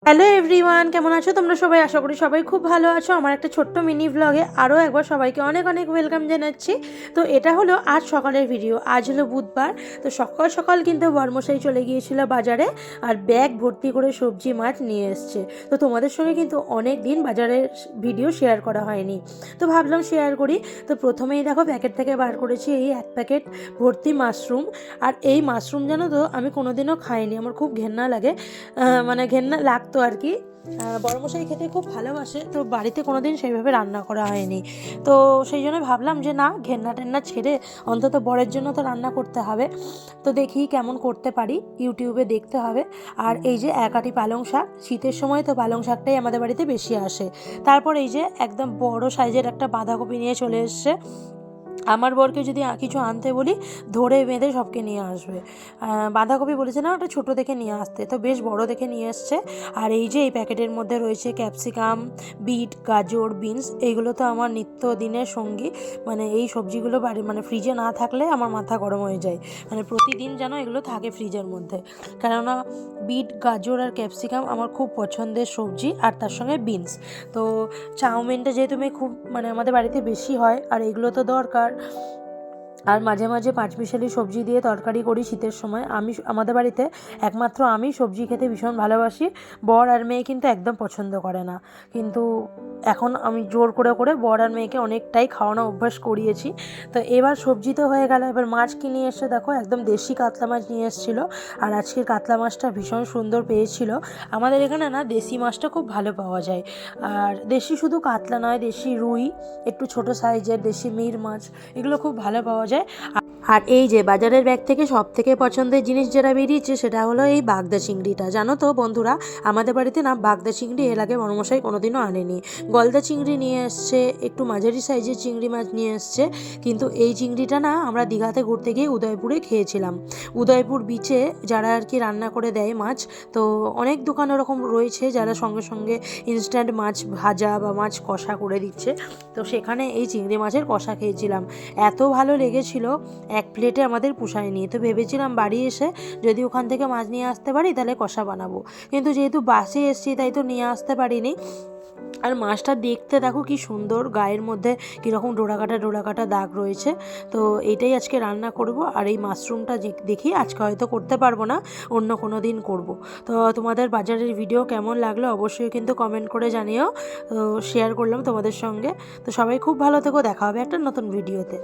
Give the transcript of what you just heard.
Hello everyone, কেমন আছো তোমরা সবাই? আশা করি সবাই খুব ভালো আছো। আমার একটা ছোট্ট মিনি ভ্লগে আরও একবার সবাইকে অনেক অনেক ওয়েলকাম জানাচ্ছি। তো এটা হলো আজ সকালের ভিডিও। আজ হলো বুধবার। তো সকাল সকাল কিন্তু বর্মশাই চলে গিয়েছিল বাজারে আর ব্যাগ ভর্তি করে সবজি মাছ নিয়ে এসছে। তো তোমাদের সঙ্গে কিন্তু অনেক দিন বাজারের ভিডিও শেয়ার করা হয়নি, তো ভাবলাম শেয়ার করি। তো প্রথমেই দেখো প্যাকেট থেকে বার করেছি এই এক প্যাকেট ভর্তি মাশরুম। আর এই মাশরুম জানো তো আমি কোনোদিনও খাইনি, আমার খুব ঘেন্না লাগে, মানে ঘেন্না লাগতো আর কি। বড়মশাই খেতে খুব ভালোবাসে, তো বাড়িতে কোনোদিন সেইভাবে রান্না করা হয়নি। তো সেই জন্য ভাবলাম যে না, ঘেন্না টেন্না ছেড়ে অন্তত বরের জন্য তো রান্না করতে হবে। তো দেখি কেমন করতে পারি, ইউটিউবে দেখতে হবে। আর এই যে এক আঁটি পালং শাক, শীতের সময় তো পালং শাকটাই আমাদের বাড়িতে বেশি আসে। তারপর এই যে একদম বড় সাইজের একটা বাঁধাকপি নিয়ে চলে এসছে। আমার বরকে যদি কিছু আনতে বলি ধরে বেঁধে সবকে নিয়ে আসবে। বাঁধাকপি বলেছে না ওটা ছোটো দেখে নিয়ে আসতে, তো বেশ বড় দেখে নিয়ে এসছে। আর এই যে এই প্যাকেটের মধ্যে রয়েছে ক্যাপসিকাম, বিট, গাজর, বিনস। এইগুলো তো আমার নিত্যদিনের সঙ্গী। মানে এই সবজিগুলো মানে ফ্রিজে না থাকলে আমার মাথা গরম হয়ে যায়। মানে প্রতিদিন যেন এগুলো থাকে ফ্রিজের মধ্যে, কেননা বিট, গাজর আর ক্যাপসিকাম আমার খুব পছন্দের সবজি। আর তার সঙ্গে বিনস। তো চাউমিনটা যেহেতু খুব মানে আমাদের বাড়িতে বেশি হয়, আর এগুলো তো দরকার। আর মাঝে মাঝে পাঁচমিশালি সবজি দিয়ে তরকারি করি শীতের সময়। আমাদের বাড়িতে একমাত্র আমি সবজি খেতে ভীষণ ভালোবাসি। বর আর মেয়ে কিন্তু একদম পছন্দ করে না, কিন্তু এখন আমি জোর করে করে বর আর মেয়েকে অনেকটাই খাওয়ানো অভ্যাস করিয়েছি। তো এবার সবজি তো হয়ে গেল, এবার মাছ কিনে এসে দেখো একদম দেশি কাতলা মাছ নিয়ে এসেছিলো। আর আজকের কাতলা মাছটা ভীষণ সুন্দর পেয়েছিল। আমাদের এখানে না দেশি মাছটা খুব ভালো পাওয়া যায়। আর দেশি শুধু কাতলা নয়, দেশি রুই, একটু ছোট সাইজের দেশি মির মাছ, এগুলো খুব ভালো পাওয়া যায়। আর এই যে বাজারের ব্যাগ থেকে সব থেকে পছন্দের জিনিস যেটা বেরিয়েছে সেটা হলো এই বাগদা চিংড়িটা। জানো তো বন্ধুরা, আমাদের বাড়িতে না বাগদা চিংড়ি এর আগে বড়মশাই কোনোদিনও আনেনি। গলদা চিংড়ি নিয়ে এসছে, একটু মাঝারি সাইজের চিংড়ি মাছ নিয়ে এসছে। কিন্তু এই চিংড়িটা না আমরা দীঘাতে ঘুরতে গিয়ে উদয়পুরে খেয়েছিলাম। উদয়পুর বিচে যারা আর কি রান্না করে দেয় মাছ, তো অনেক দোকান ওরকম রয়েছে যারা সঙ্গে সঙ্গে ইনস্ট্যান্ট মাছ ভাজা বা মাছ কষা করে দিচ্ছে। তো সেখানে এই চিংড়ি মাছের কষা খেয়েছিলাম, এত ভালো লেগেছিল, এক প্লেটে আমাদের পোষায়নি। তো ভেবেছিলাম বাড়ি এসে যদি ওখান থেকে মাছ নিয়ে আসতে পারি তাহলে কষা বানাবো, কিন্তু যেহেতু বাসে এসেছি তাই তো নিয়ে আসতে পারিনি। আর মাছটা দেখতে দেখো কি সুন্দর, গায়ের মধ্যে কীরকম ডোরাকাটা দাগ রয়েছে। তো এইটাই আজকে রান্না করব। আর এই মাশরুমটা দেখি আজকে হয়তো করতে পারবো না, অন্য কোনো দিন করব। তো তোমাদের বাজারের ভিডিও কেমন লাগলো অবশ্যই কিন্তু কমেন্ট করে জানিও। তো শেয়ার করলাম তোমাদের সঙ্গে। তো সবাই খুব ভালো থেকো, দেখা হবে একটা নতুন ভিডিওতে।